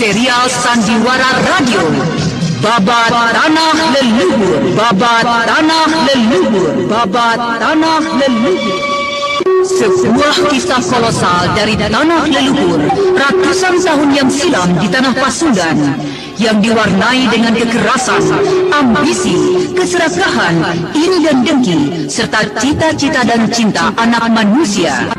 Serial Sandiwara Radio, Babat Tanah Leluhur, Babat Tanah Leluhur, Babat Tanah Leluhur. Sebuah kisah kolosal dari tanah leluhur ratusan tahun yang silam di tanah Pasundan, yang diwarnai dengan kekerasan, ambisi, keserakahan, iri dan dengki, serta cita-cita dan cinta anak manusia.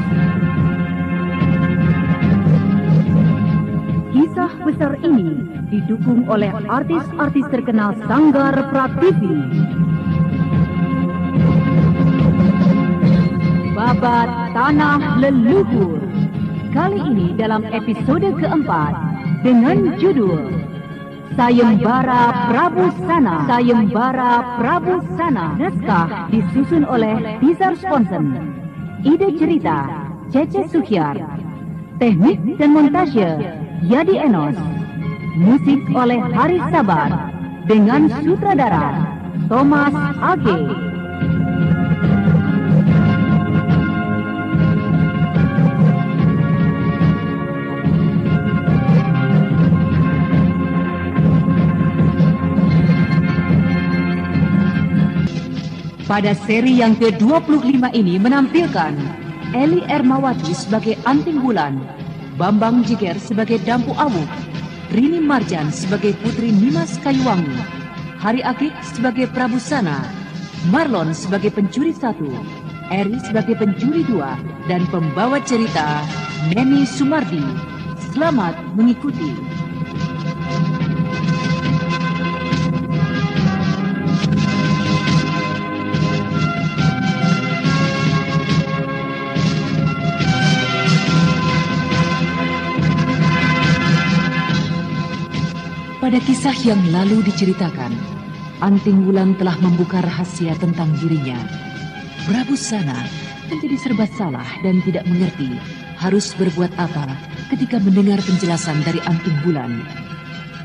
Kisah besar ini didukung oleh artis-artis terkenal Sanggar Prativi. Babat Tanah Leluhur. Kali ini dalam episode keempat dengan judul Sayembara Prabu Sana. Sayembara Prabu Sana. Naskah disusun oleh Tizar Sponsen. Ide cerita Cece Suhyar. Teknik dan montase Yadi Enos. Musik oleh Haris Sabar dengan sutradara Thomas Age. Pada seri yang ke-25 ini menampilkan Eli Ermawati sebagai Anting Bulan, Bambang Jiger sebagai Dampu Awuk, Rini Marjan sebagai Putri Nimas Kayuwangi, Hari Akik sebagai Prabu Sana, Marlon sebagai pencuri 1, Eri sebagai pencuri 2, dan pembawa cerita Neni Sumardi. Selamat mengikuti. Pada kisah yang lalu diceritakan, Anting Wulan telah membuka rahasia tentang dirinya. Prabu Sana menjadi serba salah dan tidak mengerti harus berbuat apa ketika mendengar penjelasan dari Anting Wulan.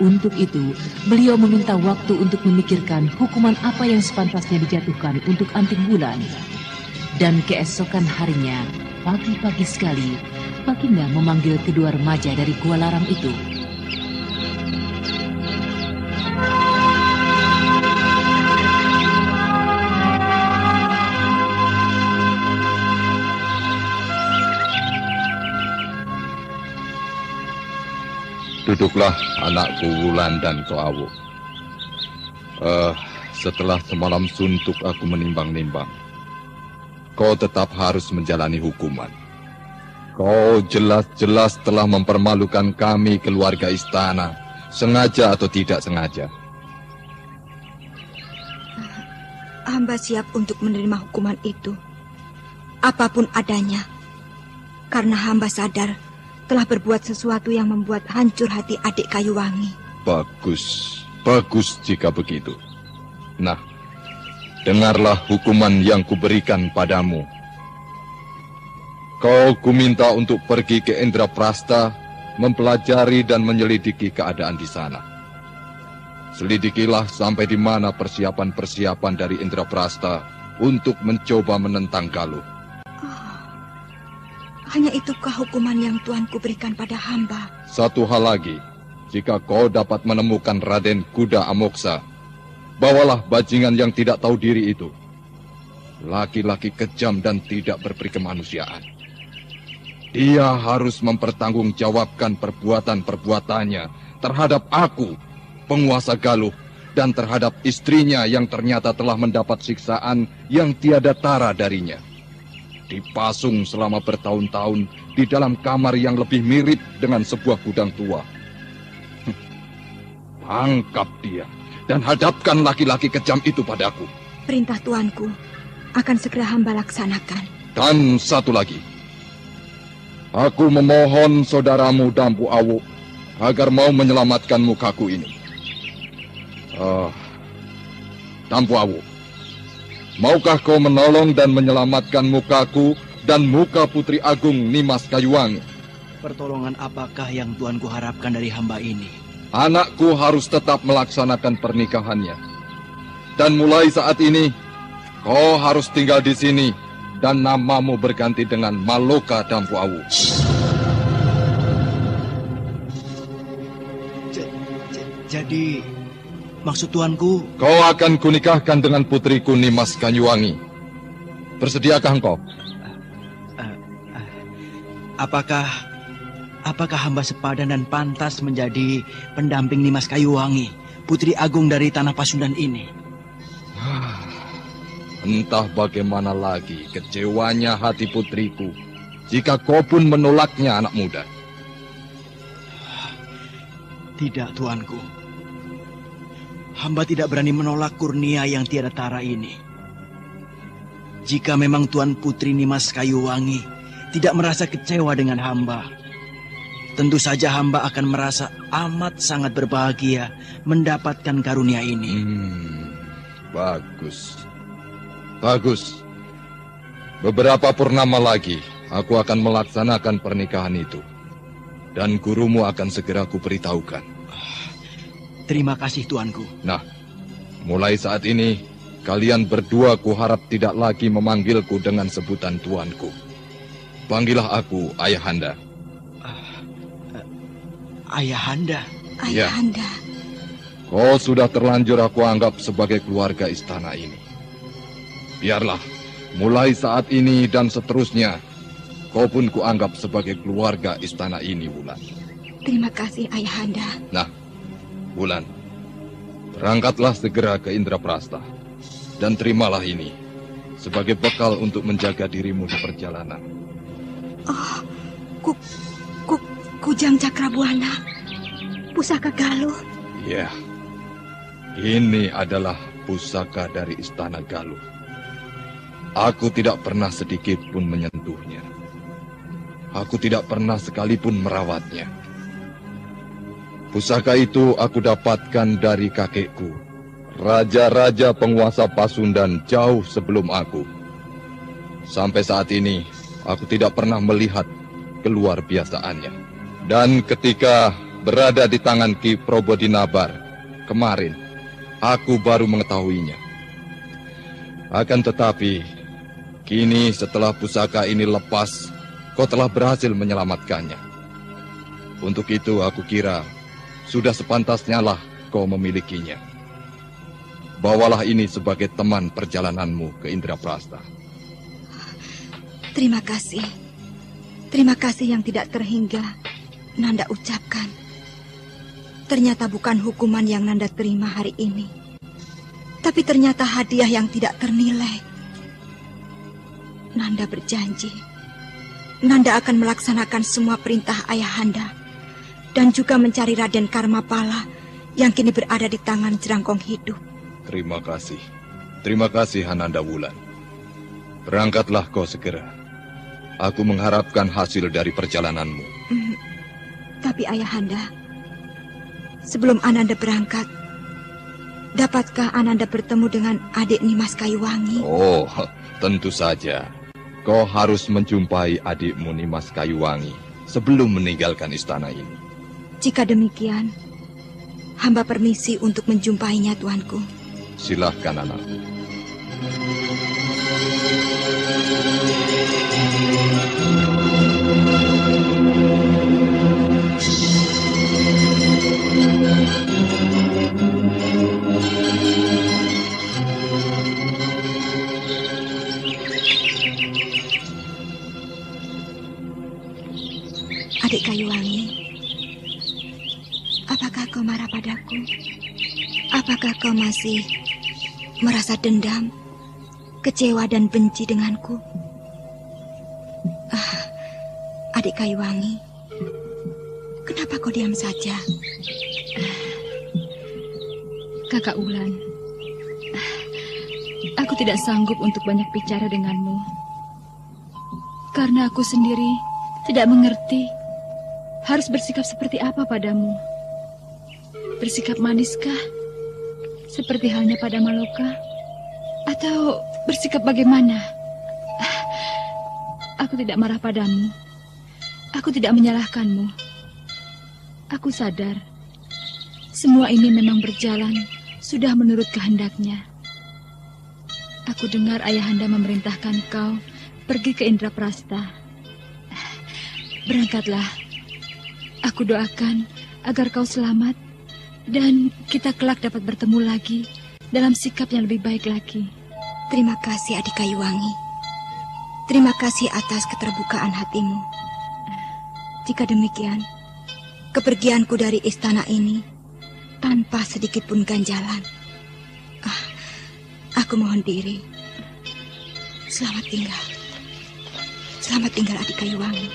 Untuk itu, beliau meminta waktu untuk memikirkan hukuman apa yang sepantasnya dijatuhkan untuk Anting Wulan. Dan keesokan harinya, pagi-pagi sekali, Baginda memanggil kedua remaja dari Gua Larang itu. Duduklah anakku Wulan dan Toawu. Setelah semalam suntuk aku menimbang-nimbang, kau tetap harus menjalani hukuman. Kau jelas-jelas telah mempermalukan kami keluarga istana, sengaja atau tidak sengaja. Hamba siap untuk menerima hukuman itu, apapun adanya, karena hamba sadar telah berbuat sesuatu yang membuat hancur hati adik Kayuwangi. Bagus jika begitu. Nah, dengarlah hukuman yang kuberikan padamu. Kau kuminta untuk pergi ke Indraprasta, mempelajari dan menyelidiki keadaan di sana. Selidikilah sampai di mana persiapan-persiapan dari Indraprasta untuk mencoba menentang Galuh. Hanya itukah hukuman yang Tuanku berikan pada hamba? Satu hal lagi, jika kau dapat menemukan Raden Kuda Amoksa, bawalah bajingan yang tidak tahu diri itu. Laki-laki kejam dan tidak berperi kemanusiaan. Dia harus mempertanggungjawabkan perbuatan-perbuatannya terhadap aku, penguasa Galuh, dan terhadap istrinya yang ternyata telah mendapat siksaan yang tiada tara darinya. Dipasung selama bertahun-tahun di dalam kamar yang lebih mirip dengan sebuah gudang tua. Tangkap dia dan hadapkan laki-laki kejam itu padaku. Perintah Tuanku akan segera hamba laksanakan. Dan satu lagi, aku memohon saudaramu Dampu Awuk agar mau menyelamatkan mukaku ini. Dampu Awuk, maukah kau menolong dan menyelamatkan mukaku dan muka Putri Agung Nimas Kayuwangi? Pertolongan apakah yang Tuanku harapkan dari hamba ini? Anakku harus tetap melaksanakan pernikahannya. Dan mulai saat ini, kau harus tinggal di sini dan namamu berganti dengan Maloka Dampu Awuk. Jadi, maksud tuanku... Kau akan kunikahkan dengan putriku Nimas Kanyuwangi. Bersediakah engkau? Apakah hamba sepadan dan pantas menjadi pendamping Nimas Kayuwangi, putri agung dari tanah Pasundan ini? Entah bagaimana lagi kecewanya hati putriku jika kau pun menolaknya, anak muda. Tidak, tuanku. Hamba tidak berani menolak kurnia yang tiada tara ini. Jika memang Tuan Putri Nimas Kayuwangi tidak merasa kecewa dengan hamba, tentu saja hamba akan merasa amat sangat berbahagia mendapatkan karunia ini. Bagus. Bagus. Beberapa purnama lagi, aku akan melaksanakan pernikahan itu. Dan gurumu akan segera kuberitahukan. Terima kasih, tuanku. Nah, mulai saat ini, kalian berdua kuharap tidak lagi memanggilku dengan sebutan tuanku. Panggillah aku Ayahanda. Ayahanda? Ayahanda. Kau sudah terlanjur aku anggap sebagai keluarga istana ini. Biarlah, mulai saat ini dan seterusnya, kau pun kuanggap sebagai keluarga istana ini, Wulan. Terima kasih, Ayahanda. Nah, Wulan, berangkatlah segera ke Indraprasta. Dan terimalah ini sebagai bekal untuk menjaga dirimu di perjalanan. Oh, Kujang Cakrabuana, pusaka Galuh. Ya, ini adalah pusaka dari istana Galuh. Aku tidak pernah sedikit pun menyentuhnya. Aku tidak pernah sekalipun merawatnya. Pusaka itu aku dapatkan dari kakekku, raja-raja penguasa Pasundan jauh sebelum aku. Sampai saat ini, aku tidak pernah melihat keluar biasaannya. Dan ketika berada di tangan Ki Probodinabar kemarin, aku baru mengetahuinya. Akan tetapi, kini setelah pusaka ini lepas, kau telah berhasil menyelamatkannya. Untuk itu aku kira sudah sepantasnya lah kau memilikinya. Bawalah ini sebagai teman perjalananmu ke Indraprasta. Terima kasih. Terima kasih yang tidak terhingga Nanda ucapkan. Ternyata bukan hukuman yang Nanda terima hari ini, tapi ternyata hadiah yang tidak ternilai. Nanda berjanji, Nanda akan melaksanakan semua perintah Ayahanda dan juga mencari Raden Karmapala yang kini berada di tangan Jerangkong Hidup. Terima kasih. Terima kasih, Hananda Wulan. Berangkatlah kau segera. Aku mengharapkan hasil dari perjalananmu. Tapi Ayahanda, sebelum Ananda berangkat, dapatkah Ananda bertemu dengan adik Nimas Kayuwangi? Oh, tentu saja. Kau harus menjumpai adikmu Nimas Kayuwangi sebelum meninggalkan istana ini. Jika demikian, hamba permisi untuk menjumpainya, tuanku. Silahkan, anakku. Adik Kayuwangi, apakah kau marah padaku? Apakah kau masih merasa dendam, kecewa dan benci denganku? Adik Kayuwangi, kenapa kau diam saja? Kakak Wulan, aku tidak sanggup untuk banyak bicara denganmu. Karena aku sendiri tidak mengerti harus bersikap seperti apa padamu. Bersikap maniskah? Seperti halnya pada Maloka? Atau bersikap bagaimana? Aku tidak marah padamu. Aku tidak menyalahkanmu. Aku sadar semua ini memang berjalan sudah menurut kehendaknya. Aku dengar Ayahanda memerintahkan kau pergi ke Indraprasta. Berangkatlah. Aku doakan agar kau selamat Dan kita kelak dapat bertemu lagi dalam sikap yang lebih baik lagi. Terima kasih Adik Kayuwangi. Terima kasih atas keterbukaan hatimu. Jika demikian, kepergianku dari istana ini tanpa sedikit pun ganjalan. Aku mohon diri. Selamat tinggal. Selamat tinggal Adik Kayuwangi.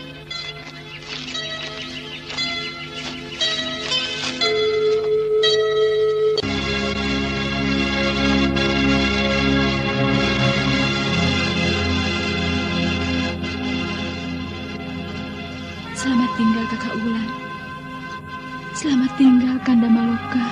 Selamat tinggal Kakak Wulan. Selamat tinggal Kanda Maloka.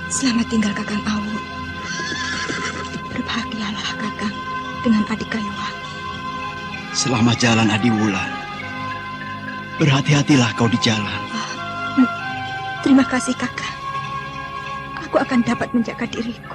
Selamat tinggal Kakang Awu. Berbahagialah Kakang dengan Adik Kayuwangi. Selamat jalan Adi Wulan. Berhati-hatilah kau di jalan. Terima kasih Kakang. Aku akan dapat menjaga diriku.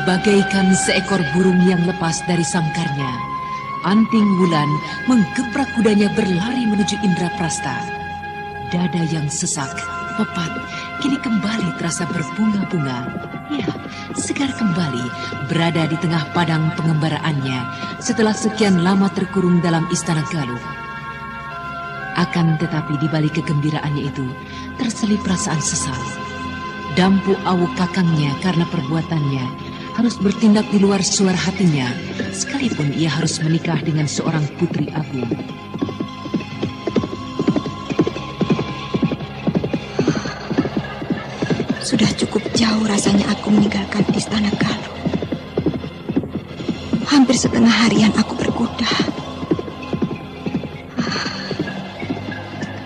Bagaikan seekor burung yang lepas dari sangkarnya, Anting Wulan menggebrak kudanya berlari menuju Indraprasta. Dada yang sesak, pepat, kini kembali terasa berbunga-bunga. Ya, segar kembali berada di tengah padang pengembaraannya setelah sekian lama terkurung dalam istana Galuh. Akan tetapi di balik kegembiraannya itu terselip perasaan sesal. Dampu awuk kakangnya karena perbuatannya harus bertindak di luar suara hatinya, sekalipun ia harus menikah dengan seorang putri agung. Sudah cukup jauh rasanya aku meninggalkan istana Galuh. Hampir setengah harian aku berkuda.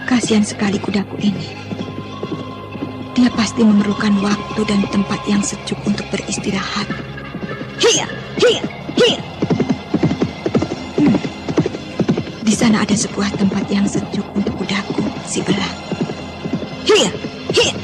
Kasihan sekali kudaku ini. Dia pasti memerlukan waktu dan tempat yang sejuk untuk beristirahat. Hiya, hiya, hiya. Di sana ada sebuah tempat yang sejuk untuk kudaku, si Belang. Hiya, hiya.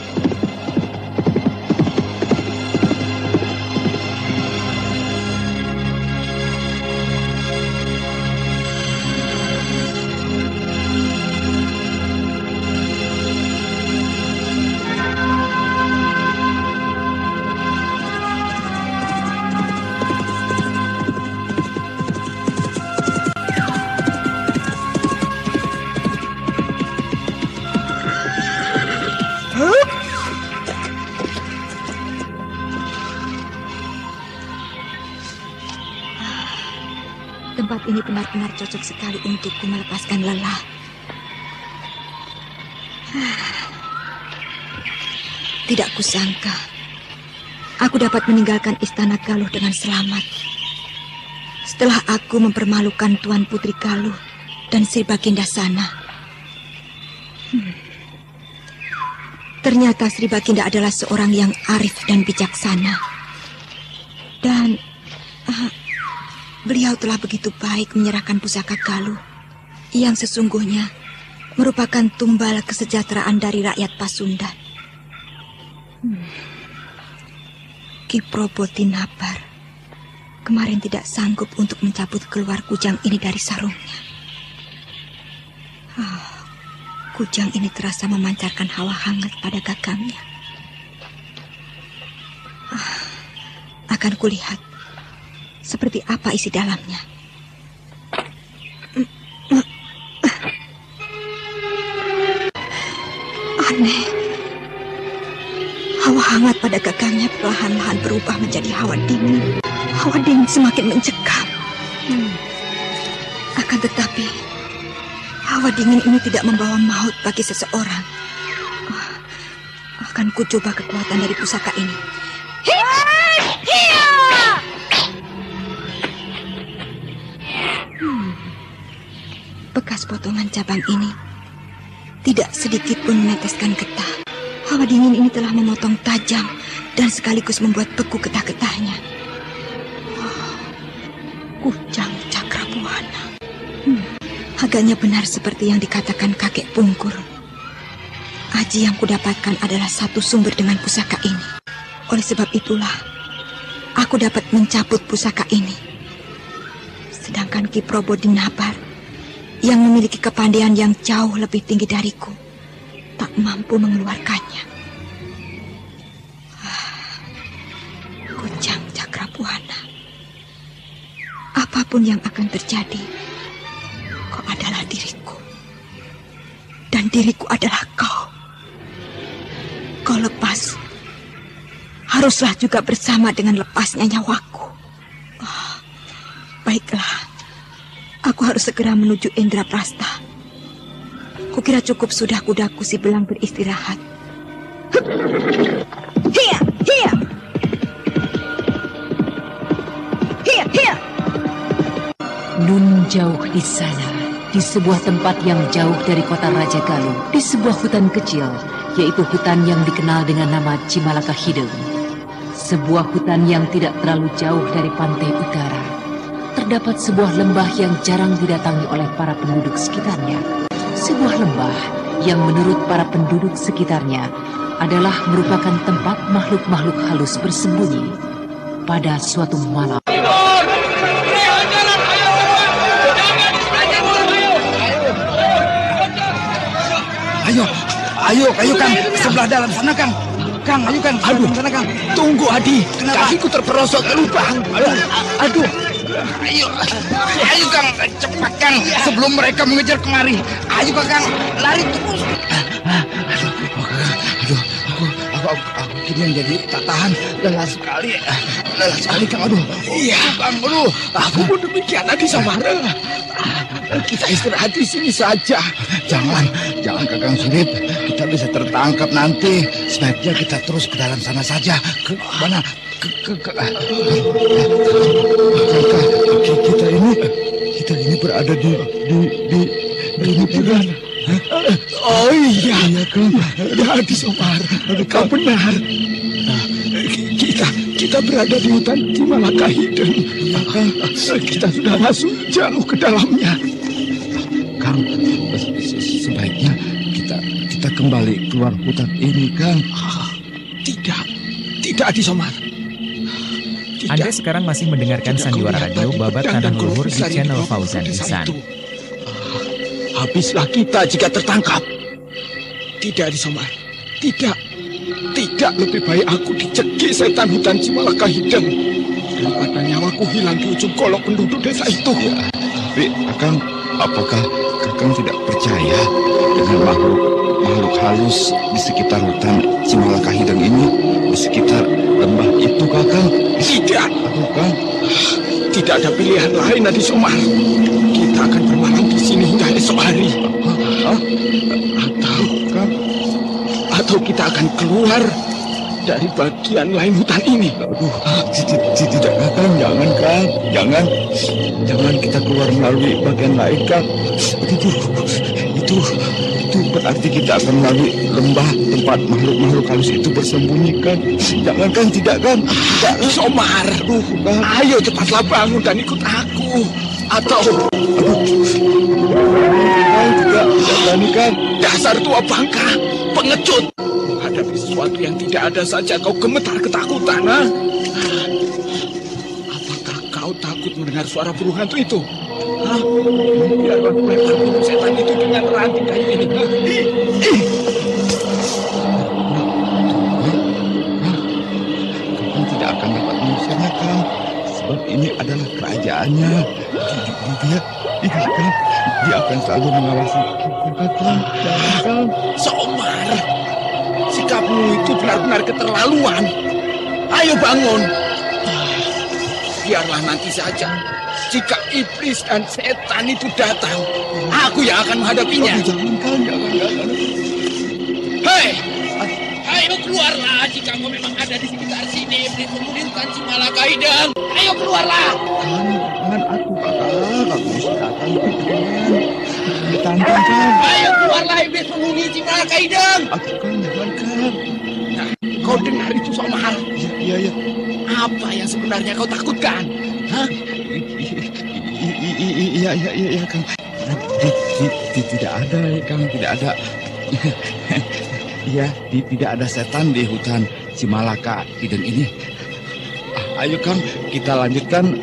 Tempat ini benar-benar cocok sekali untukku melepaskan lelah. Tidak kusangka aku dapat meninggalkan istana Galuh dengan selamat. Setelah aku mempermalukan Tuan Putri Galuh dan Sri Baginda Sana. Ternyata Sri Baginda adalah seorang yang arif dan bijaksana. Dan beliau telah begitu baik menyerahkan pusaka Galuh yang sesungguhnya merupakan tumbal kesejahteraan dari rakyat Pasundan. Ki Probotinabar kemarin tidak sanggup untuk mencabut keluar kujang ini dari sarungnya. Kujang ini terasa memancarkan hawa hangat pada gagangnya. Akan kulihat seperti apa isi dalamnya. Aneh. Hawa hangat pada gagangnya perlahan-lahan berubah menjadi hawa dingin. Hawa dingin semakin mencekam. Akan tetapi, hawa dingin ini tidak membawa maut bagi seseorang. Akan kucoba kekuatan dari pusaka ini. Bekas potongan cabang ini tidak sedikit pun meneteskan getah. Hawa dingin ini telah memotong tajam dan sekaligus membuat beku getah-getahnya. Kujang Cakrabuana. Agaknya benar seperti yang dikatakan kakek Pungkur. Aji yang kudapatkan adalah satu sumber dengan pusaka ini. Oleh sebab itulah, aku dapat mencabut pusaka ini. Sedangkan Ki Probodinabar, yang memiliki kepandaian yang jauh lebih tinggi dariku, tak mampu mengeluarkannya. Kujang Cakrabuana. Apapun yang akan terjadi, kau adalah diriku. Dan diriku adalah kau. Kau lepas, haruslah juga bersama dengan lepasnya nyawaku. Oh, baiklah, aku harus segera menuju Indraprasta. Kukira cukup sudah kudaku si belang beristirahat. Hiya, hiya, hiya, hiya. Nun jauh di sana, di sebuah tempat yang jauh dari kota Raja Galuh, di sebuah hutan kecil, yaitu hutan yang dikenal dengan nama Cimalaka Hideng. Sebuah hutan yang tidak terlalu jauh dari pantai utara. Terdapat sebuah lembah yang jarang didatangi oleh para penduduk sekitarnya. Sebuah lembah yang menurut para penduduk sekitarnya adalah merupakan tempat makhluk-makhluk halus bersembunyi. Pada suatu malam, Ayo Kang, sebelah dalam sana Kang. Kang, ayo Kang, aduh, sana Kang. Tunggu Adi, kakiku terperosok ke lubang. Aduh. Ayo Kang, cepat Kang, sebelum mereka mengejar kemari. Ayo Kang, lari terus. Aduh, aku kini jadi tak tahan. Lelah sekali Kang, aduh. Iya Kang, aduh. Aku pun demikian Adi Samara. Kita istirahat di sini saja. Jangan Kakang Sulit. Kita bisa tertangkap nanti. Sebaiknya kita terus ke dalam sana saja. Ke mana? Kita ini berada di hutan. Oh iya Kang. Adi Somar, kau benar. Kita berada di hutan Cimalaka Hideng. Kita sudah masuk jauh ke dalamnya. Kang, sebaiknya kita kembali keluar hutan ini, Kang. Tidak Adi Somar. Anda sekarang masih mendengarkan Sandiwara Radio Babat Tanah Luhur di channel Fauzan Ihsan. Habislah kita jika tertangkap. Tidak Adi Somar. Tidak, lebih baik aku dicekik setan hutan Cimalaka Hideng daripada nyawaku hilang di ujung kolok penduduk desa itu. Ya, tapi apakah Kakang tidak percaya dengan makhluk halus di sekitar hutan Cimalaka Hideng ini, di sekitar lembah itu, Kakang? Tidak, Kakang. Tidak ada pilihan lain, Adi Somar. Kita akan bermalam di sini hingga esok hari. Atau kita akan keluar dari bagian lain hutan ini. Tidak, Kakang. Jangan kita keluar melalui bagian lain, Kang. Itu berarti kita akan melalui lembah tempat makhluk halus itu bersembunyi, Kang. Jangan, Kang. Tidak, Kang. Tidak, Somar. Kang. Ayo cepatlah bangun dan ikut aku. Atau tidak berani, Kang. Dasar tua bangka, pengecut. Menghadapi sesuatu yang tidak ada saja kau gemetar ketakutan, ha? Apakah kau takut mendengar suara burung hantu itu? Hah? Biarlah aku lempar burung setan itu dengan ranting kayu ini. Kau tidak akan dapat mengusirnya, Kang. Sebab ini adalah kerajaannya. Dia akan selalu mengawasi kita, Kang. Kang. Somar, sikapmu itu benar-benar keterlaluan. Ayo bangun. Biarlah nanti saja. Jika iblis dan setan itu datang, aku yang akan menghadapinya. Jangan. Hei, ayo keluarlah jika kau memang ada di sekitar sini. Iblis memudilkan Cimalaka Hideng. Ayo keluarlah. Jangan aku, Kakak. Aku istirahatkan ditantang, Kang. Ayo keluarlah, iblis penghuni Cimalaka Hideng. Aku kan, jangan, Kang. Nah, kau dengar itu, Somar? Iya. Apa yang sebenarnya kau takutkan? Hah? Iya, Kang. Tidak ada, Kang, tidak ada. Iya, tidak ada setan di hutan Cimalaka Hideng ini. Ayo, Kang, kita lanjutkan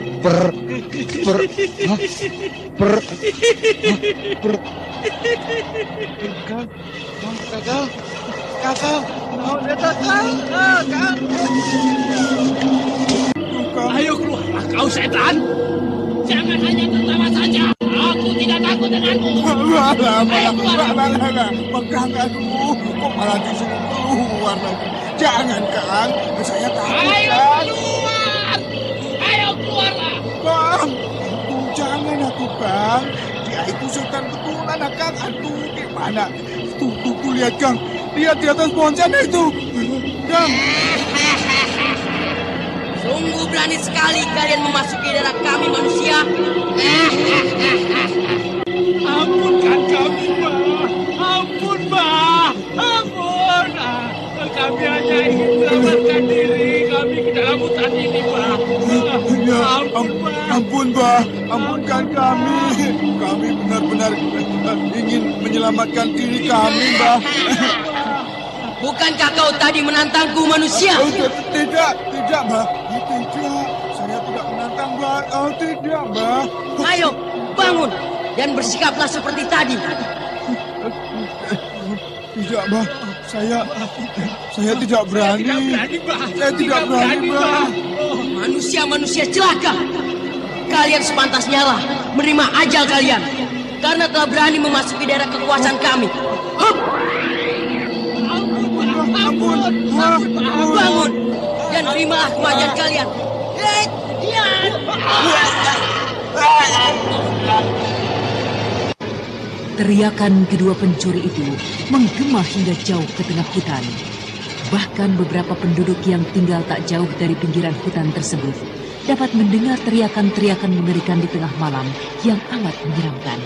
Kakak, mau datang, Kang. Ayo keluarlah kau setan. Jangan hanya tertawa saja. Aku tidak takut denganmu. Ayo keluar. Pegang, aduh, kok malah disuruh keluar lagi. Jangan, Kang, saya takut. Ayo keluar. Ayo keluarlah. Bang, jangan aku, Bang. Dia itu setan betulan, Kang. Aduh, gimana? Tuh, lihat, Kang. Lihat di atas pohon sana itu. Kang. Sungguh berani sekali kalian memasuki daerah kami manusia. Ampunkan kami, Mbah. Ampun, Mbah. Ampun. Kami hanya ingin selamatkan diri kami ke dalam hutan ini, Mbah. Ampun, Mbah. Ampun, Mbah. Ampunkan kami. Kami benar-benar ingin menyelamatkan diri kami, Mbah. Bukankah kau tadi menantangku manusia? Tidak, Mbah. Tidak, saya tidak menantang, Mbah. Tidak, Mbah. Ayo, bangun dan bersikaplah seperti tadi. Tidak, Mbah. Saya tidak berani. Saya tidak berani, Mbah. Manusia-manusia celaka. Kalian sepantasnya lah menerima ajal kalian karena telah berani memasuki daerah kekuasaan kami. Hup! Ampun. Bangun dan terimalah kematian kalian. Teriakan kedua pencuri itu menggema hingga jauh ke tengah hutan. Bahkan beberapa penduduk yang tinggal tak jauh dari pinggiran hutan tersebut dapat mendengar teriakan-teriakan mengerikan di tengah malam yang amat menyeramkan.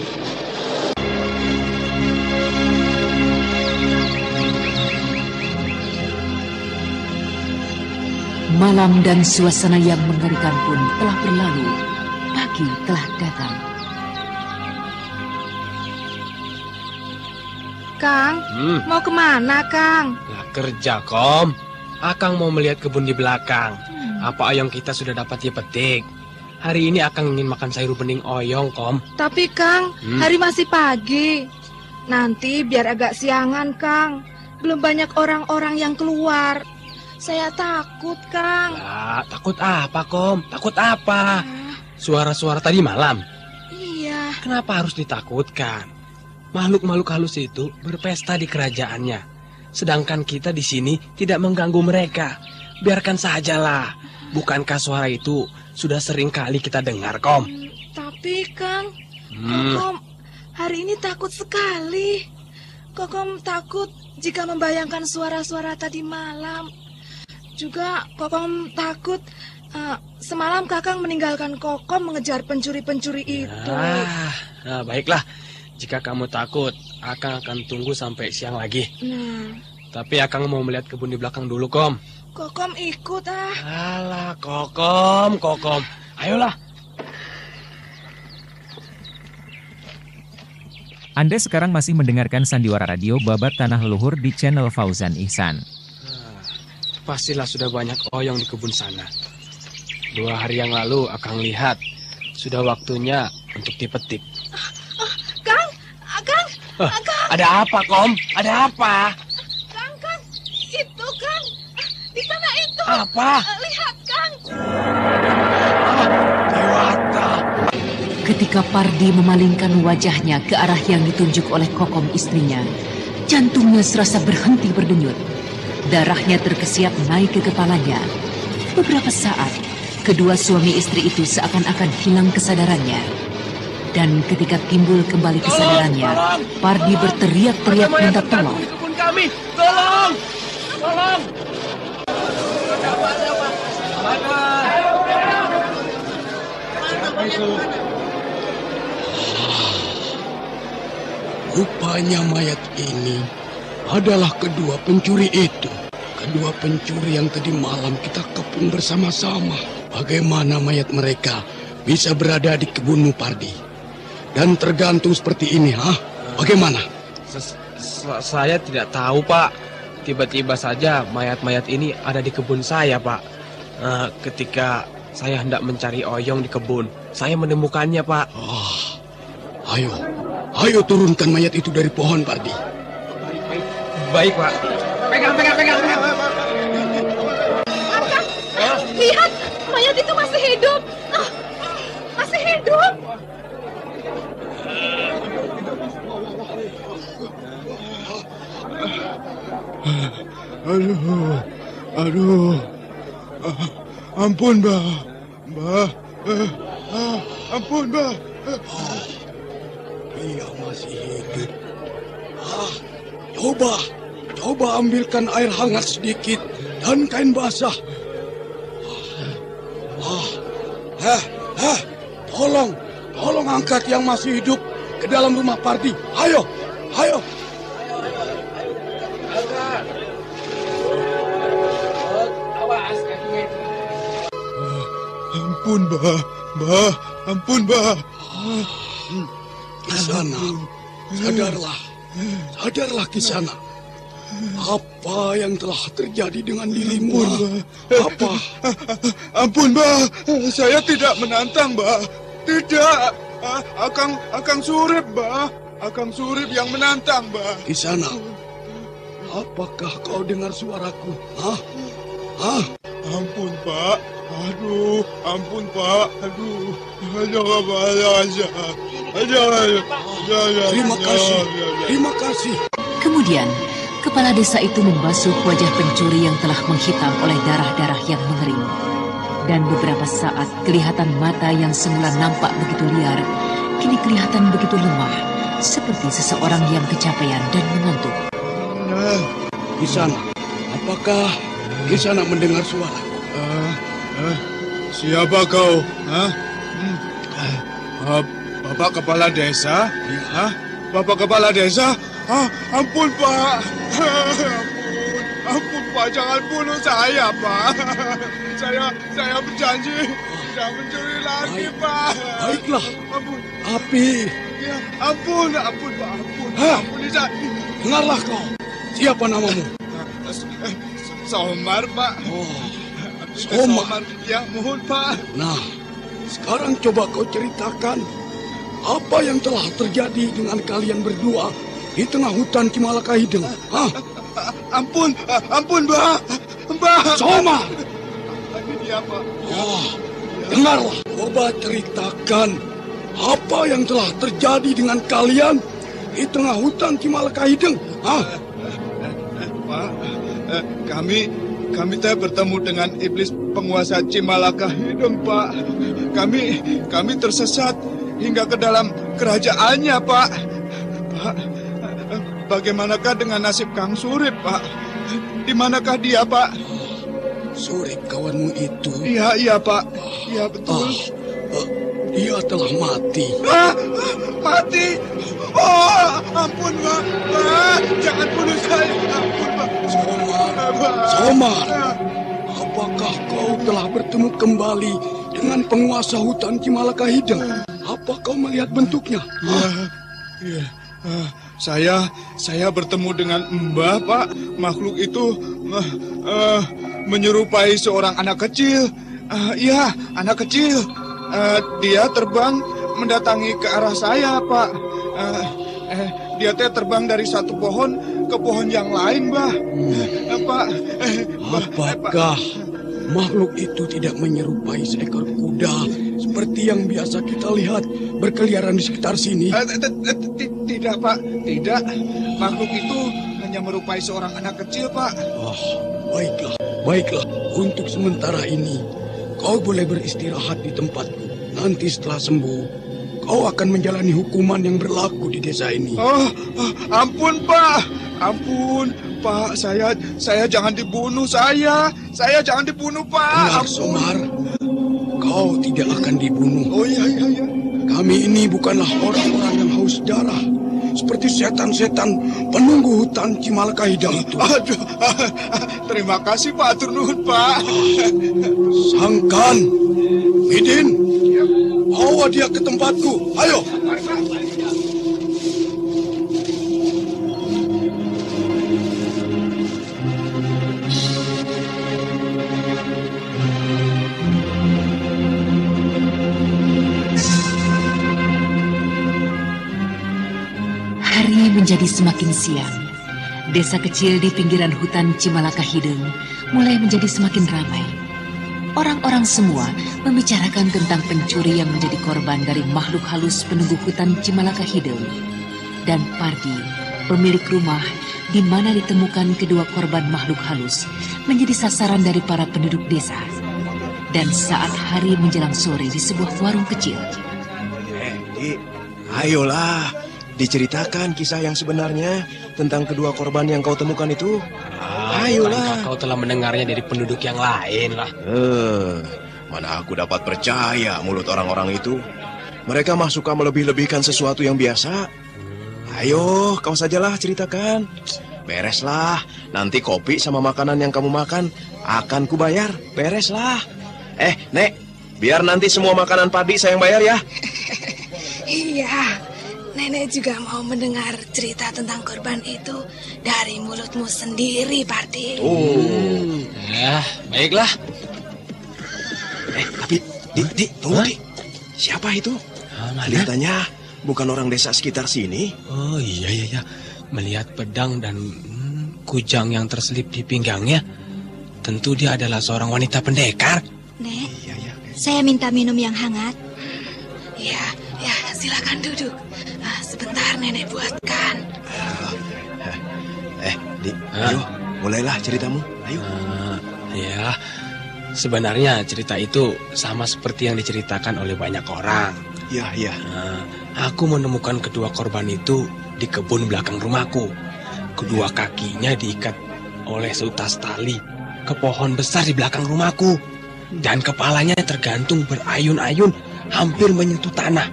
Malam dan suasana yang mengerikan pun telah berlalu. Pagi telah datang. Kang, mau kemana, Kang? Lah kerja, Kom. Akang mau melihat kebun di belakang. Apa oyong kita sudah dapat dipetik. Hari ini Akang ingin makan sayur bening oyong, Kom. Tapi, Kang, hari masih pagi. Nanti biar agak siangan, Kang. Belum banyak orang-orang yang keluar. Saya takut, Kang. Lah, takut apa, Kom? Takut apa? Suara-suara tadi malam? Iya. Kenapa harus ditakutkan? Makhluk-makhluk halus itu berpesta di kerajaannya. Sedangkan kita di sini tidak mengganggu mereka. Biarkan sajalah. Bukankah suara itu sudah sering kali kita dengar, Kom? Tapi, Kang, Kokom hari ini takut sekali. Kokom takut jika membayangkan suara-suara tadi malam. Juga Kokom takut semalam Kakang meninggalkan Kokom mengejar pencuri-pencuri itu. Nah, baiklah. Jika kamu takut, Akang akan tunggu sampai siang lagi. Tapi Akang mau melihat kebun di belakang dulu, Kom. Kokom ikut, Alah, Kokom. Ayolah. Anda sekarang masih mendengarkan Sandiwara Radio Babat Tanah Leluhur di channel Fauzan Ihsan. Pastilah sudah banyak oyong di kebun sana. 2 hari yang lalu Akang lihat. Sudah waktunya untuk dipetik. Kang. Ada apa, Kom? Ada apa? Kang. Itu, Kang. Di sana itu. Apa? Lihat, Kang. Dewata. Ketika Pardi memalingkan wajahnya ke arah yang ditunjuk oleh Kokom istrinya, jantungnya serasa berhenti berdenyut. Darahnya terkesiap naik ke kepalanya. Beberapa saat, kedua suami istri itu seakan-akan hilang kesadarannya. Dan ketika timbul kembali kesadarannya, Pardi berteriak-teriak minta tolong. Kebun kami, tolong! Rupanya mayat ini adalah kedua pencuri itu. Kedua pencuri yang tadi malam kita kepung bersama-sama. Bagaimana mayat mereka bisa berada di kebunmu, Pardi. Dan tergantung seperti ini, bagaimana? Saya tidak tahu, Pak. Tiba-tiba saja mayat-mayat ini ada di kebun saya, Pak. Ketika saya hendak mencari Oyong di kebun, saya menemukannya, Pak. Ayo turunkan mayat itu dari pohon, Pardi. Baik, Pak. Pegang. Lihat, mayat itu masih hidup. Masih hidup. Aduh. Ampun, Mbah. Ampun, Mbah. Dia masih hidup. Coba ambilkan air hangat sedikit dan kain basah. Tolong angkat yang masih hidup ke dalam rumah Pardi. Ayo. Ampun, Mbah. Ampun, Mbah. Kisana, sadarlah Kisana. Apa yang telah terjadi dengan dirimu? Apa? Ampun, Mbah. Saya tidak menantang, Mbah. Tidak. Akang Surip, Mbah. Akang Surip yang menantang, Mbah. Kisana, apakah kau dengar suaraku? Ampun, Pak. Ampun, Pak. Terima kasih. Kemudian, kepala desa itu membasuh wajah pencuri yang telah menghitam oleh darah-darah yang mengering. Dan beberapa saat kelihatan mata yang semula nampak begitu liar, kini kelihatan begitu lemah, seperti seseorang yang kecapean dan mengantuk. Kisana, apakah Kisana mendengar suara? Siapa kau? Bapak kepala desa? Bapak kepala desa? Ampun, Pak. Ampun, Pak. Jangan bunuh saya, Pak. Saya berjanji tidak mencuri lagi, Pak. Baiklah. Ampun. Tapi... Ya, ampun, Pak. Ampun, dengarlah kau. Siapa namamu? Somar, Pak. Somar. Ya, mohon, Pak. Nah, sekarang coba kau ceritakan apa yang telah terjadi dengan kalian berdua di tengah hutan Cimalaka Hideng. Ampun, Mbah. Somar. Ini dia, Pak. Dengarlah, coba ceritakan apa yang telah terjadi dengan kalian di tengah hutan Cimalaka Hideng. Pak, kami bertemu dengan iblis penguasa Cimalaka Hideng, Pak. Kami tersesat hingga ke dalam kerajaannya, Pak. Pak, bagaimanakah dengan nasib Kang Surip, Pak? Di manakah dia, Pak? Surip kawanmu itu? Iya, Pak. Iya, betul. Dia telah mati. Mati? Ampun, Pak. Jangan bunuh saya. Ampun, Pak. Somar, apakah kau telah bertemu kembali dengan penguasa hutan Cimalaka Hideng? Apa kau melihat bentuknya? Iya. Saya bertemu dengan Mbah, Pak. Makhluk itu menyerupai seorang anak kecil. Iya, anak kecil. Dia terbang mendatangi ke arah saya, Pak. Dia terbang dari satu pohon ke pohon yang lain, Mbah. Pak. Apakah makhluk itu tidak menyerupai seekor kuda seperti yang biasa kita lihat berkeliaran di sekitar sini? Tidak, Pak. Tidak. Makhluk itu hanya merupai seorang anak kecil, Pak. Baiklah. Untuk sementara ini, kau boleh beristirahat di tempatku. Nanti setelah sembuh, kau akan menjalani hukuman yang berlaku di desa ini. Ampun, Pak. Ampun, Pak. Saya jangan dibunuh, saya jangan dibunuh, Pak. Dengar, Somar. Kau tidak akan dibunuh. Oh, iya. Kami ini bukanlah orang-orang yang haus darah, seperti setan-setan penunggu hutan Cimalaka Hideng itu. Aduh, terima kasih, Pak. Turun, Pak. Sangkan, Midin, Bawa dia ke tempatku. Ayo. Hari menjadi semakin siang. Desa kecil di pinggiran hutan Cimalaka Hideng mulai menjadi semakin ramai. Orang-orang semua membicarakan tentang pencuri yang menjadi korban dari makhluk halus penunggu hutan Cimalaka Hideng. Dan Pardi, pemilik rumah di mana ditemukan kedua korban makhluk halus, menjadi sasaran dari para penduduk desa. Dan saat hari menjelang sore di sebuah warung kecil. Ayolah, diceritakan kisah yang sebenarnya tentang kedua korban yang kau temukan itu. Ayolah. Kau telah mendengarnya dari penduduk yang lain lah. Mana aku dapat percaya mulut orang-orang itu. Mereka mah suka melebih-lebihkan sesuatu yang biasa. Ayo, kau sajalah ceritakan. Bereslah, nanti kopi sama makanan yang kamu makan akan kubayar. Bereslah. Nek, biar nanti semua makanan Pardi saya yang bayar ya. Iya. Nenek juga mau mendengar cerita tentang korban itu dari mulutmu sendiri, Pardi. Ya, baiklah. Tapi, tunggu, Di. Siapa itu? Kelihatannya bukan orang desa sekitar sini. Oh, iya. Melihat pedang dan kujang yang terselip di pinggangnya, tentu dia adalah seorang wanita pendekar. Nek, saya minta minum yang hangat. Ya, silakan duduk. Sebentar nenek buatkan. Di, ayo, mulailah ceritamu. Ayo. Ya, sebenarnya cerita itu sama seperti yang diceritakan oleh banyak orang. Iya. Aku menemukan kedua korban itu di kebun belakang rumahku. Kedua kakinya diikat oleh seutas tali ke pohon besar di belakang rumahku. Dan kepalanya tergantung berayun-ayun hampir menyentuh tanah.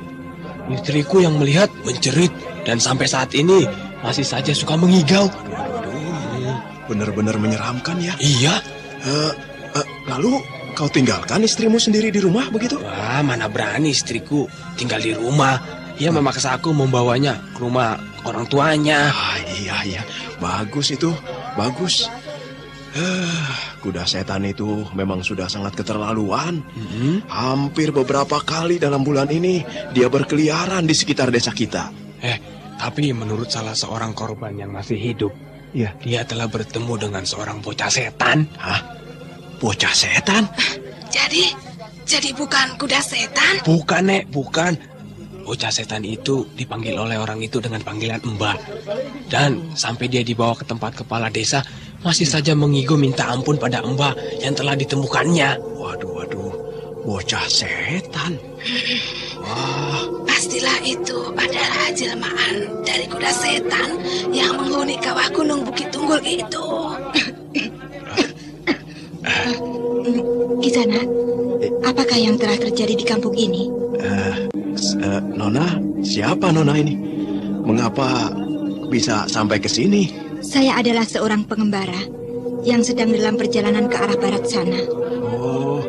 Istriku yang melihat menjerit dan sampai saat ini masih saja suka mengigau. Benar-benar menyeramkan ya. Iya. Lalu kau tinggalkan istrimu sendiri di rumah begitu? Wah, mana berani istriku tinggal di rumah. Ia memaksa aku membawanya ke rumah orang tuanya. Iya. Bagus itu, bagus. Kuda setan itu memang sudah sangat keterlaluan. Hampir beberapa kali dalam bulan ini dia berkeliaran di sekitar desa kita. Tapi menurut salah seorang korban yang masih hidup, dia telah bertemu dengan seorang bocah setan. Hah? Bocah setan? Jadi bukan kuda setan? Bukan, Nek, bukan. Bocah setan itu dipanggil oleh orang itu dengan panggilan Mbak. Dan sampai dia dibawa ke tempat kepala desa, masih saja mengigo minta ampun pada Mbak yang telah ditemukannya. Waduh, bocah setan. Wah, pastilah itu adalah jelmaan dari kuda setan yang menghuni kawah gunung Bukit Tunggul itu. Kisanak, apakah yang telah terjadi di kampung ini? Nona, siapa Nona ini? Mengapa bisa sampai ke sini? Saya adalah seorang pengembara yang sedang dalam perjalanan ke arah barat sana. Oh,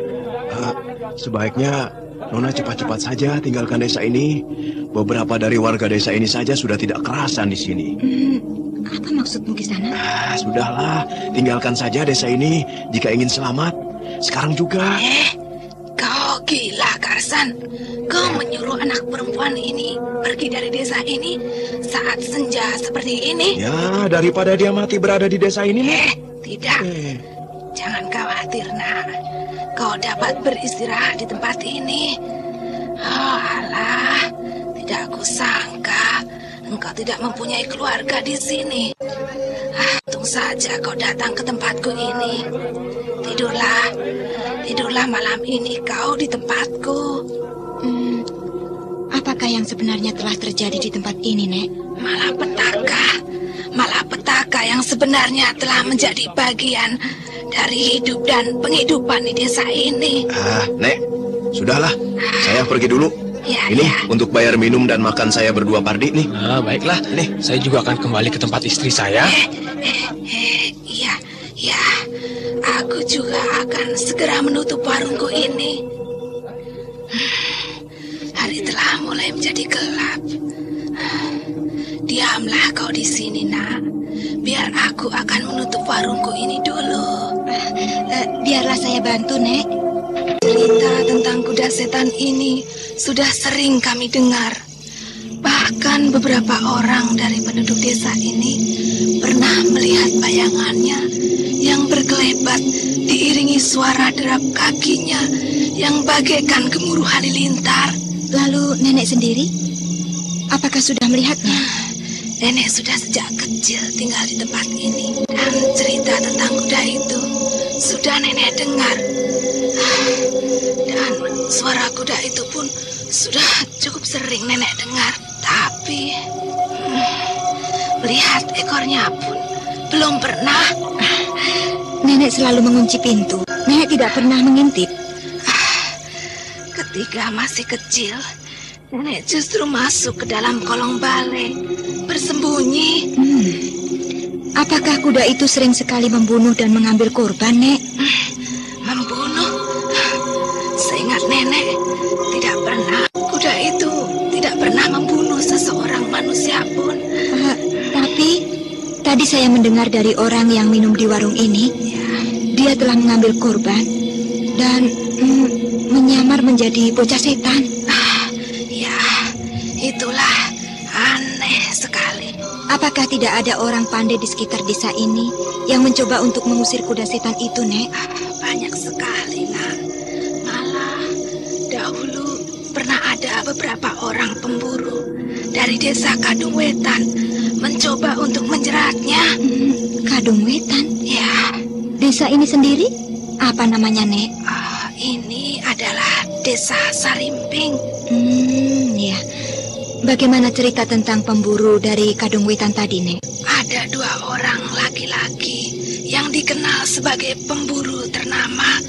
sebaiknya Nona cepat-cepat saja tinggalkan desa ini. Beberapa dari warga desa ini saja sudah tidak kerasan di sini. Apa maksudmu Kisanak? Sudahlah, tinggalkan saja desa ini jika ingin selamat. Sekarang juga. Kau gila, Karsan. Kau menyuruh anak perempuan ini pergi dari desa ini saat senja seperti ini? Ya, daripada dia mati berada di desa ini. Tidak. Jangan khawatir, nak. Kau dapat beristirahat di tempat ini. Alah, tidak kusangka engkau tidak mempunyai keluarga di sini. Untung saja kau datang ke tempatku ini. Tidurlah malam ini kau di tempatku. Apakah yang sebenarnya telah terjadi di tempat ini, Nek? Malapetaka yang sebenarnya telah menjadi bagian dari hidup dan penghidupan di desa ini. Nek, sudahlah. Saya pergi dulu. Ini untuk bayar minum dan makan saya berdua, Pardi nih. Baiklah. Nih, saya juga akan kembali ke tempat istri saya. Iya. Aku juga akan segera menutup warungku ini. jadi gelap. Diamlah kau di sini, Nak. Biar aku akan menutup warungku ini dulu. Biarlah saya bantu, Nek. Cerita tentang kuda setan ini sudah sering kami dengar. Bahkan beberapa orang dari penduduk desa ini pernah melihat bayangannya yang berkelebat diiringi suara derap kakinya yang bagaikan gemuruh halilintar. Lalu nenek sendiri, apakah sudah melihatnya? Nenek sudah sejak kecil tinggal di tempat ini. Dan cerita tentang kuda itu sudah nenek dengar. Dan suara kuda itu pun sudah cukup sering nenek dengar. Tapi melihat ekornya pun belum pernah. Nenek selalu mengunci pintu. Nenek tidak pernah mengintip. Ketika masih kecil, nenek justru masuk ke dalam kolong balai, bersembunyi. Apakah kuda itu sering sekali membunuh dan mengambil korban, Nek? Membunuh? Seingat nenek, tidak pernah. Kuda itu tidak pernah membunuh seseorang manusia pun. Tapi tadi saya mendengar dari orang yang minum di warung ini, dia telah mengambil korban dan menyamar menjadi bocah setan. Ya, itulah aneh sekali. Apakah tidak ada orang pandai di sekitar desa ini yang mencoba untuk mengusir kuda setan itu, Nek? Banyak sekali, Nak. Malah dahulu pernah ada beberapa orang pemburu dari desa Kadung Wetan mencoba untuk menjeratnya. Kadung Wetan? Ya. Desa ini sendiri? Apa namanya, Nek? Ini adalah desa Sarimping. Ya. Bagaimana cerita tentang pemburu dari Kadung Wetan tadi, Nek? Ada 2 orang laki-laki yang dikenal sebagai pemburu ternama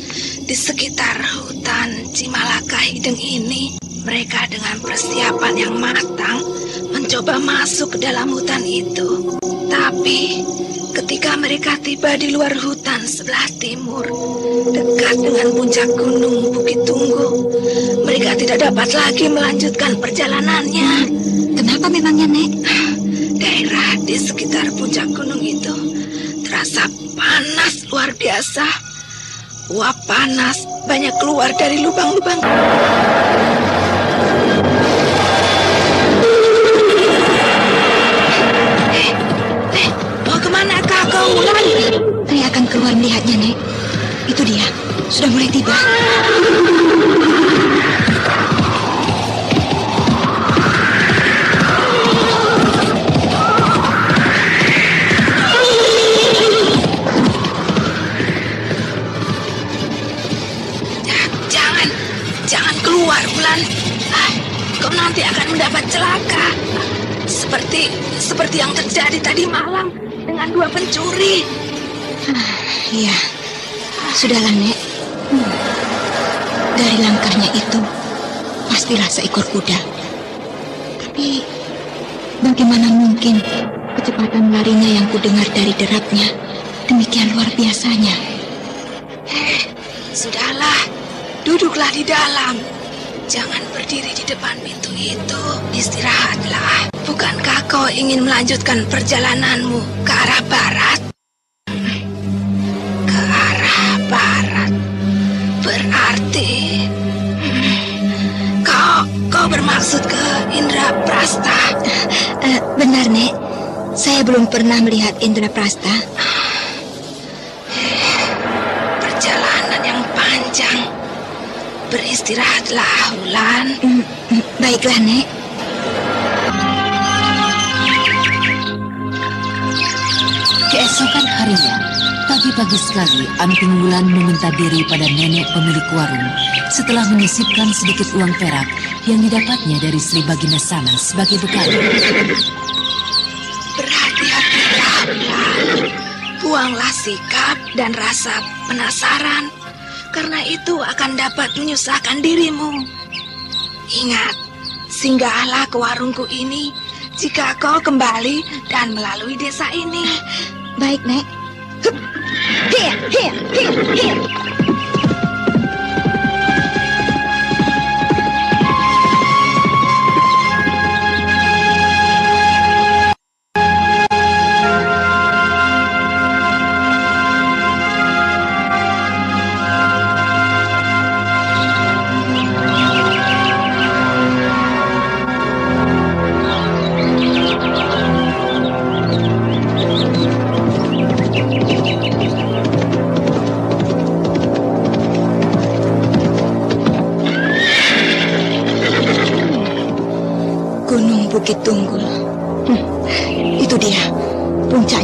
di sekitar hutan Cimalaka Hideng ini. Mereka dengan persiapan yang matang mencoba masuk ke dalam hutan itu. Tapi ketika mereka tiba di luar hutan sebelah timur, dekat dengan puncak gunung Bukit Tunggu, mereka tidak dapat lagi melanjutkan perjalanannya. Kenapa memangnya, Nek? Daerah di sekitar puncak gunung itu terasa panas luar biasa. Uap panas banyak keluar dari lubang-lubang. Mau kemanakah kau, Wulan? Saya akan keluar melihatnya, Nek. Itu dia, sudah mulai tiba. Jangan keluar, Wulan. Kau nanti akan mendapat celaka. Seperti yang terjadi tadi malam dengan 2 pencuri. Iya, sudahlah, Nek. Dari langkahnya itu pastilah seekor kuda. Tapi bagaimana mungkin kecepatan larinya yang kudengar dari derapnya demikian luar biasanya? Sudahlah, duduklah di dalam. Jangan berdiri di depan pintu itu. Istirahatlah. Bukankah kau ingin melanjutkan perjalananmu ke arah barat? Ke arah barat. Berarti kau bermaksud ke Indraprasta? Benar, Nek. Saya belum pernah melihat Indraprasta. Perjalanan yang panjang. Beristirahatlah, Wulan. Baiklah, Nek. Keesokan harinya, pagi-pagi sekali Anting Wulan meminta diri pada nenek pemilik warung setelah menyisipkan sedikit uang perak yang didapatnya dari Sri Baginda Sana sebagai bekal. Berhati-hatilah, Wulan. Buanglah sikap dan rasa penasaran, karena itu akan dapat menyusahkan dirimu. Ingat, singgahlah ke warungku ini jika kau kembali dan melalui desa ini. Baik, Nek.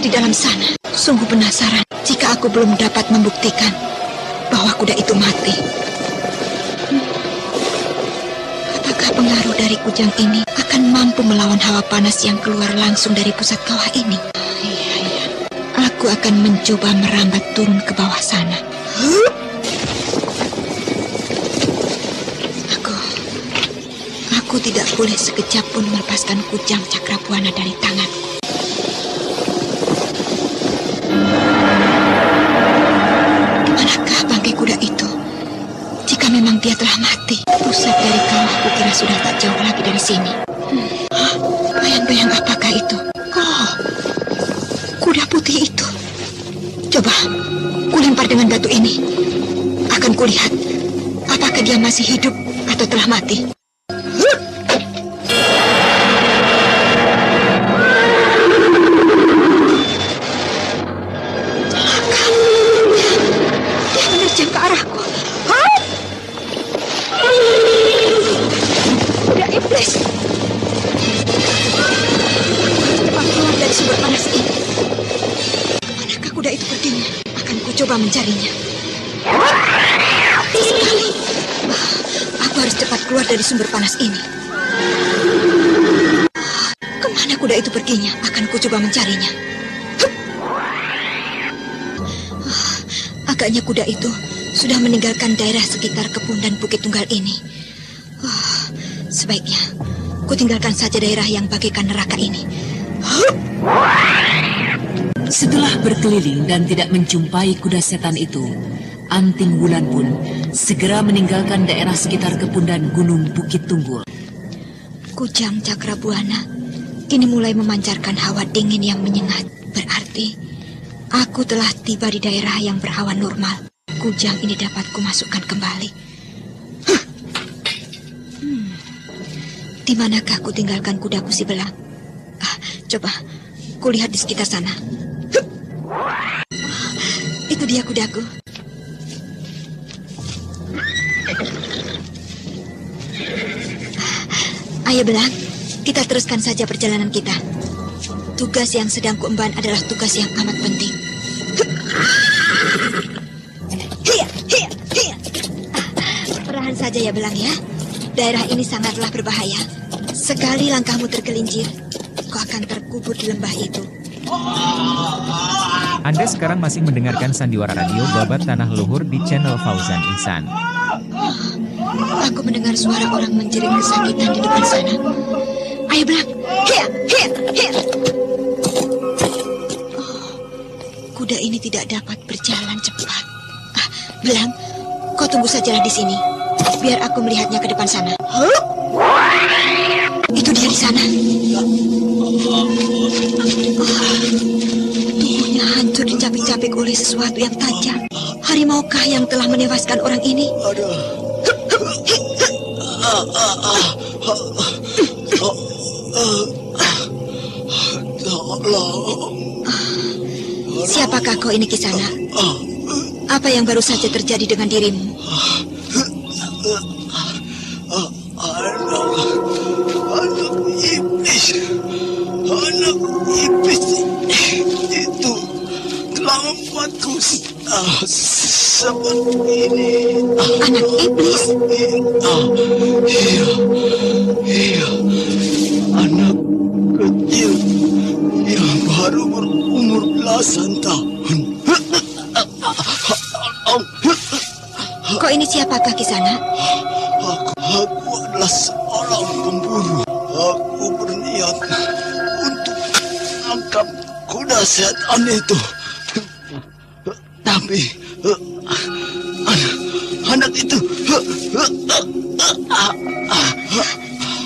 di dalam sana. Sungguh penasaran jika aku belum dapat membuktikan bahwa kuda itu mati. Apakah pengaruh dari kujang ini akan mampu melawan hawa panas yang keluar langsung dari pusat kawah ini? Iya. Aku akan mencoba merambat turun ke bawah sana. Aku tidak boleh sekejap pun melepaskan kujang Cakrabuana dari tanganku. Manakah bangkai kuda itu? Jika memang dia telah mati, pusat dari kawah kukira sudah tak jauh lagi dari sini. Bayang-bayang apakah itu? Oh, kuda putih itu. Coba, kulempar dengan batu ini. Akan kulihat, apakah dia masih hidup atau telah mati. Mencarinya. Sekali. Aku harus cepat keluar dari sumber panas ini. Kemana kuda itu perginya? Akan ku coba mencarinya. Agaknya kuda itu sudah meninggalkan daerah sekitar kebun dan bukit tunggal ini. Sebaiknya ku tinggalkan saja daerah yang bagaikan neraka ini. Setelah berkeliling dan tidak menjumpai kuda setan itu, Anting Wulan pun segera meninggalkan daerah sekitar kebun dan gunung Bukit Tunggul. Kujang Cakrabuana kini mulai memancarkan hawa dingin yang menyengat. Berarti aku telah tiba di daerah yang berhawa normal. Kujang ini dapat kumasukkan kembali. Di manakah ku tinggalkan kudaku si belang? Coba kulihat di sekitar sana. Itu dia kudaku. Ayo belang, kita teruskan saja perjalanan kita. Tugas yang sedang kuemban adalah tugas yang amat penting. Perlahan saja ya belang ya. Daerah ini sangatlah berbahaya. Sekali langkahmu tergelincir, kau akan terkubur di lembah itu. Anda sekarang masih mendengarkan Sandiwara Radio Babat Tanah Luhur di channel Fauzan Ihsan. Aku mendengar suara orang menjerit kesakitan di depan sana. Ayo belang, here. Kuda ini tidak dapat berjalan cepat. Belang, kau tunggu sajalah di sini. Biar aku melihatnya ke depan sana. Itu dia di sana. Tubuhnya hancur dicapik-capik oleh sesuatu yang tajam. Harimaukah yang telah menewaskan orang ini? Siapakah kau ini Kisana? Apa yang baru saja terjadi dengan dirimu? Anak iblis itu telah membuatku seperti ini. Anak iblis? Iya, anak kecil yang baru berumur belasan tahun. Kau ini siapakah Kisana? Aku adalah seorang pemburu. Aku berniat untuk menangkap kuda setan itu. Tapi anak itu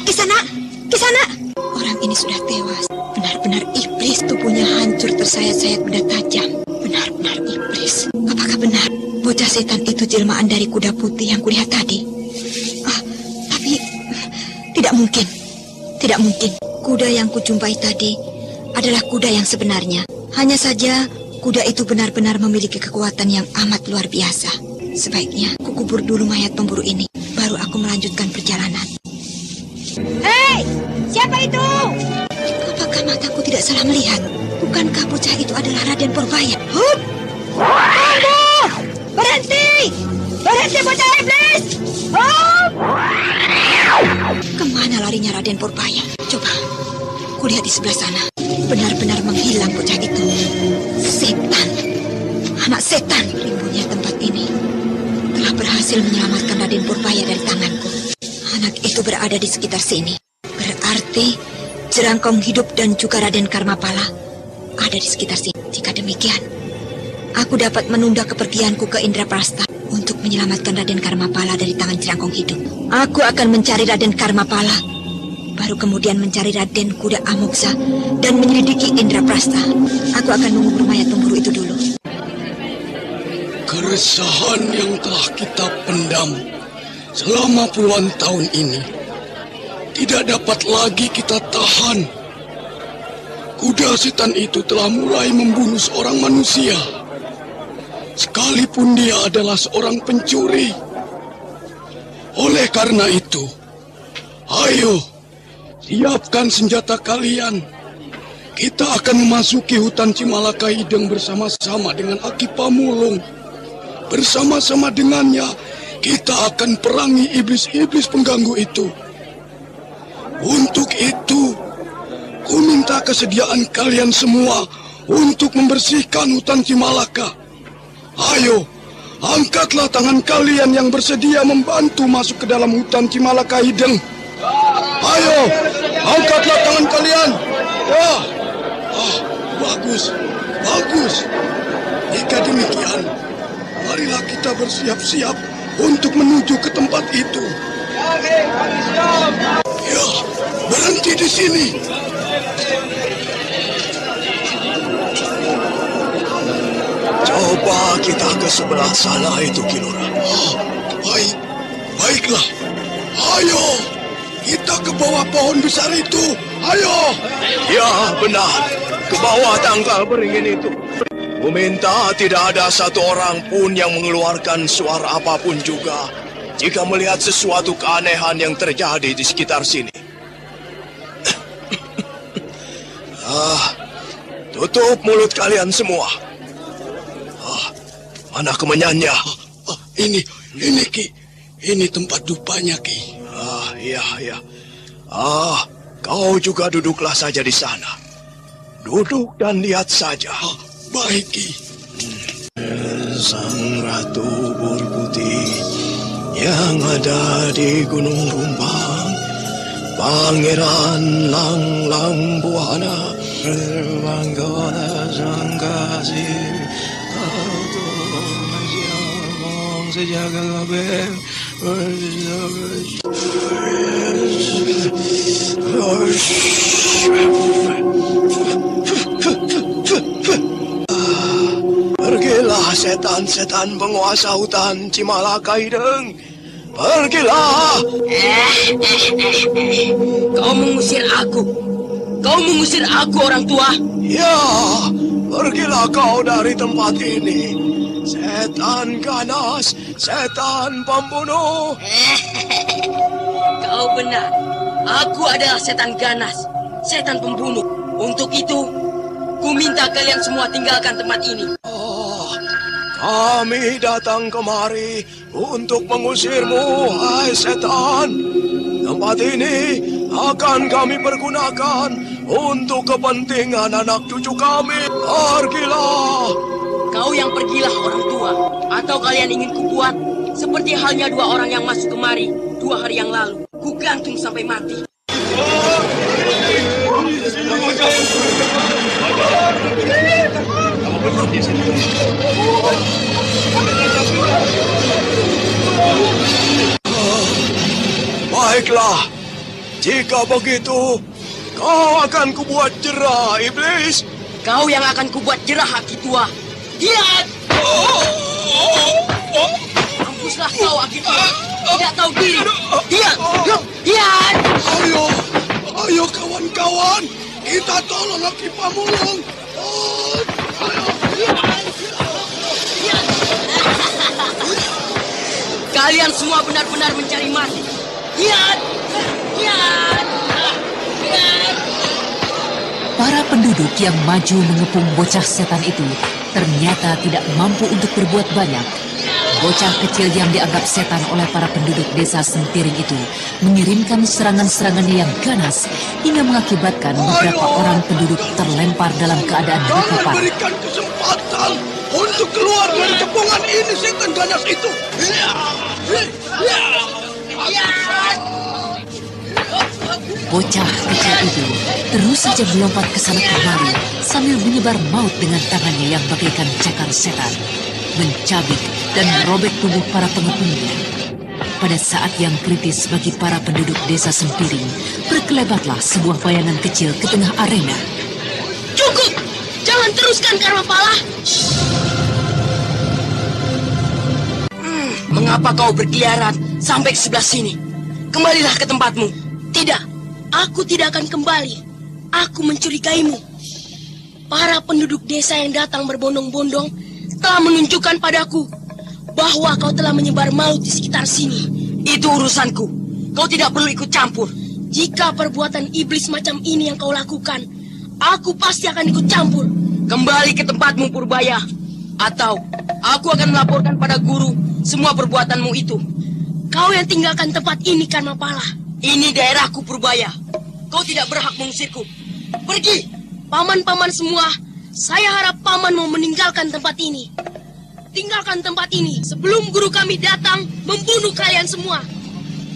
Kisana! Orang ini sudah tewas. Benar-benar iblis, tubuhnya hancur tersayat-sayat benda tajam. Benar-benar iblis. Apakah benar bocah setan itu jelmaan dari kuda putih yang kulihat tadi? Tapi tidak mungkin. Tidak mungkin. Kuda yang kujumpai tadi adalah kuda yang sebenarnya. Hanya saja kuda itu benar-benar memiliki kekuatan yang amat luar biasa. Sebaiknya kukubur dulu mayat pemburu ini, baru aku melanjutkan perjalanan. Hei, siapa itu? Apakah mataku tidak salah melihat? Bukankah bocah itu adalah Raden Purbaya? Hup! Tunggu! Berhenti! Berhenti bocah iblis! Hup! Kemana larinya Raden Purbaya? Coba, kulihat di sebelah sana. Benar-benar menghilang bocah itu. Setan! Anak setan! Rimbunnya tempat ini telah berhasil menyelamatkan Raden Purbaya dari tanganku. Anak itu berada di sekitar sini. Berarti Jerangkong Hidup dan juga Raden Karmapala ada di sekitar sini. Jika demikian, aku dapat menunda kepergianku ke Indraprastha untuk menyelamatkan Raden Karmapala dari tangan Jerangkong Hidup. Aku akan mencari Raden Karmapala, baru kemudian mencari Raden Kuda Amoksa dan menyelidiki Indraprastha. Aku akan mengubur mayat pemburu itu dulu. Keresahan yang telah kita pendam selama puluhan tahun ini tidak dapat lagi kita tahan. Kuda setan itu telah mulai membunuh seorang manusia, sekalipun dia adalah seorang pencuri. Oleh karena itu, ayo, siapkan senjata kalian. Kita akan memasuki hutan Cimalaka Hideng bersama-sama dengan Aki Pamulung. Bersama-sama dengannya, kita akan perangi iblis-iblis pengganggu itu. Untuk itu, ku minta kesediaan kalian semua untuk membersihkan hutan Cimalaka. Ayo, angkatlah tangan kalian yang bersedia membantu masuk ke dalam hutan Cimalaka Hideng. Ayo, angkatlah tangan kalian. Ya, bagus, bagus. Jika demikian, marilah kita bersiap-siap untuk menuju ke tempat itu. Ya, berhenti di sini. Coba kita ke sebelah sana itu, Kilora. Baiklah. Ayo, kita ke bawah pohon besar itu. Ayo. Ya, benar. Ke bawah tanggal beringin itu. Ku minta tidak ada satu orang pun yang mengeluarkan suara apapun juga jika melihat sesuatu keanehan yang terjadi di sekitar sini. Tutup mulut kalian semua. Mana kemenyannya? Ini Ki. Ini tempat dupanya, Ki. Iya. Kau juga duduklah saja di sana. Duduk dan lihat saja. Baik, Ki. Sang Ratu Bur Putih yang ada di Gunung Rumbang, Pangeran Lang Lang Buana, Berbangga Sang Kasih, sejaga kabeh. Pergilah setan-setan penguasa hutan Cimalaka Hideng. Pergilah. Kau mengusir aku. Kau mengusir aku, orang tua. Ya, pergilah kau dari tempat ini. Setan ganas, setan pembunuh. Kau benar. Aku adalah setan ganas, setan pembunuh. Untuk itu, ku minta kalian semua tinggalkan tempat ini. Kami datang kemari untuk mengusirmu, hai setan. Tempat ini akan kami pergunakan untuk kepentingan anak cucu kami. Pergilah. Kau yang pergilah, orang tua. Atau kalian ingin kubuat seperti halnya dua orang yang masuk kemari 2 hari yang lalu. Ku gantung sampai mati. Baiklah, jika begitu, kau akan kubuat jerah, iblis. Kau yang akan kubuat jerah, Aki tua. Lihat! Mampuslah kau, Aki tua. Tidak tahu diri. Lihat! Lihat! Ayo kawan-kawan, kita tolong Aki Pamulung. Kalian semua benar-benar mencari mati. Lihat! Lihat! Lihat! Para penduduk yang maju mengepung bocah setan itu ternyata tidak mampu untuk berbuat banyak. Bocah kecil yang dianggap setan oleh para penduduk desa Sempiring itu mengirimkan serangan-serangannya yang ganas hingga mengakibatkan beberapa orang penduduk terlempar dalam keadaan luka parah. Berikan kesempatan untuk keluar dari cepungan ini, setan ganas itu. Bocah kecil itu terus saja melompat ke sana kemari sambil menyebar maut dengan tangannya yang bagaikan cakar setan, mencabik dan merobek tubuh para pengepungnya. Pada saat yang kritis bagi para penduduk desa Sempiring, berkelebatlah sebuah bayangan kecil ke tengah arena. Cukup! Jangan teruskan, Karmapala! Mengapa kau berkeliaran sampai ke sebelah sini? Kembalilah ke tempatmu. Tidak, aku tidak akan kembali. Aku mencurigaimu. Para penduduk desa yang datang berbondong-bondong telah menunjukkan padaku bahwa kau telah menyebar maut di sekitar sini. Itu urusanku. Kau tidak perlu ikut campur. Jika perbuatan iblis macam ini yang kau lakukan, aku pasti akan ikut campur. Kembali ke tempatmu, Purbaya. Atau aku akan melaporkan pada guru semua perbuatanmu itu. Kau yang tinggalkan tempat ini, Karmapala. Ini daerahku, Purbaya. Kau tidak berhak mengusirku. Pergi, paman-paman semua. Saya harap paman mau meninggalkan tempat ini. Tinggalkan tempat ini sebelum guru kami datang membunuh kalian semua.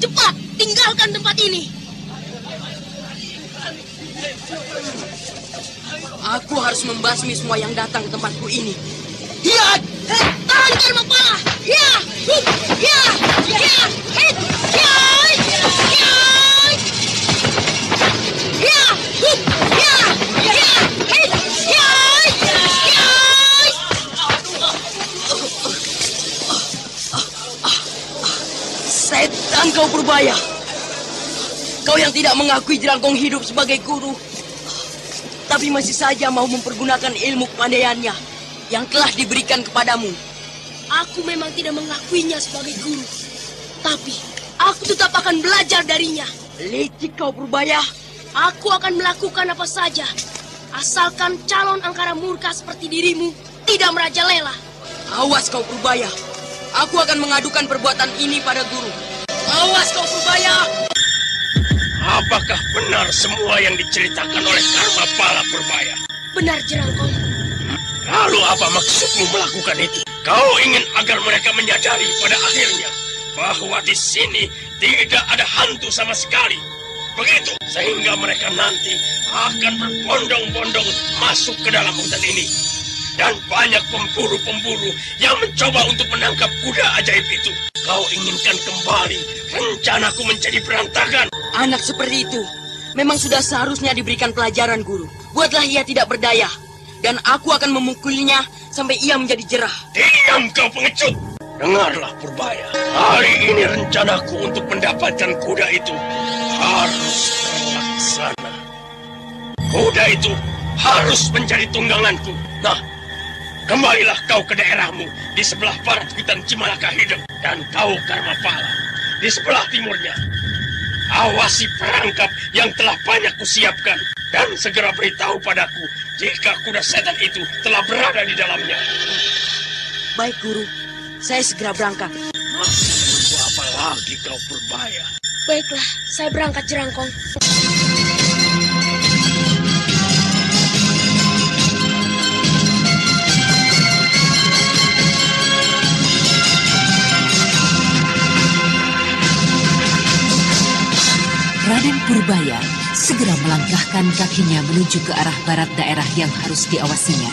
Cepat, tinggalkan tempat ini. Aku harus membasmi semua yang datang ke tempatku ini. Hiat! Tahan, Karmapala! Hiat! Hiat! Hiat! Hiat! Setan kau, Purbaya. Kau yang tidak mengakui Jerangkong hidup sebagai guru, tapi masih saja mau mempergunakan ilmu kepandaiannya yang telah diberikan kepadamu. Aku memang tidak mengakuinya sebagai guru, tapi aku tetap akan belajar darinya. Licik kau, Purbaya. Aku akan melakukan apa saja, asalkan calon angkara murka seperti dirimu tidak merajalela. Awas kau, Purbaya. Aku akan mengadukan perbuatan ini pada guru. Awas kau, Purbaya. Apakah benar semua yang diceritakan oleh Karmapala, Purbaya? Benar, Jerangkong. Lalu apa maksudmu melakukan itu? Kau ingin agar mereka menyadari pada akhirnya bahwa di sini tidak ada hantu sama sekali. Begitu, sehingga mereka nanti akan berbondong-bondong masuk ke dalam hutan ini. Dan banyak pemburu-pemburu yang mencoba untuk menangkap kuda ajaib itu. Kau inginkan kembali rencanaku menjadi berantakan. Anak seperti itu memang sudah seharusnya diberikan pelajaran, guru. Buatlah ia tidak berdaya. Dan aku akan memukulnya sampai ia menjadi jerah. Diam kau pengecut! Dengarlah, Purbaya. Hari ini rencanaku untuk mendapatkan kuda itu harus terlaksana. Kuda itu harus menjadi tungganganku. Nah, kembalilah kau ke daerahmu di sebelah barat hutan Cimalaka Hideng. Dan kau, Karmapala, di sebelah timurnya. Awasi perangkap yang telah banyak kusiapkan. Dan segera beritahu padaku jika kuda setan itu telah berada di dalamnya. Baik, guru. Saya segera berangkat. Tunggu apa lagi kau, Purbaya? Baiklah, saya berangkat, Jerangkong. Raden Purbaya segera melangkahkan kakinya menuju ke arah barat daerah yang harus diawasinya.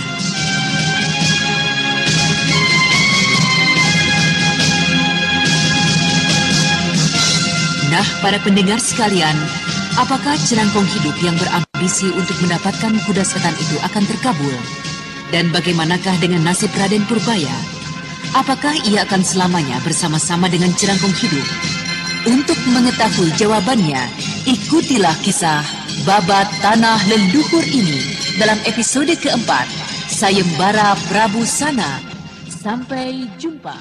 Nah, para pendengar sekalian, apakah Jerangkong hidup yang berambisi untuk mendapatkan kuda setan itu akan terkabul? Dan bagaimanakah dengan nasib Raden Purbaya? Apakah ia akan selamanya bersama-sama dengan Jerangkong hidup? Untuk mengetahui jawabannya, ikutilah kisah Babat Tanah Leluhur ini dalam episode keempat, Sayembara Prabu Sana. Sampai jumpa.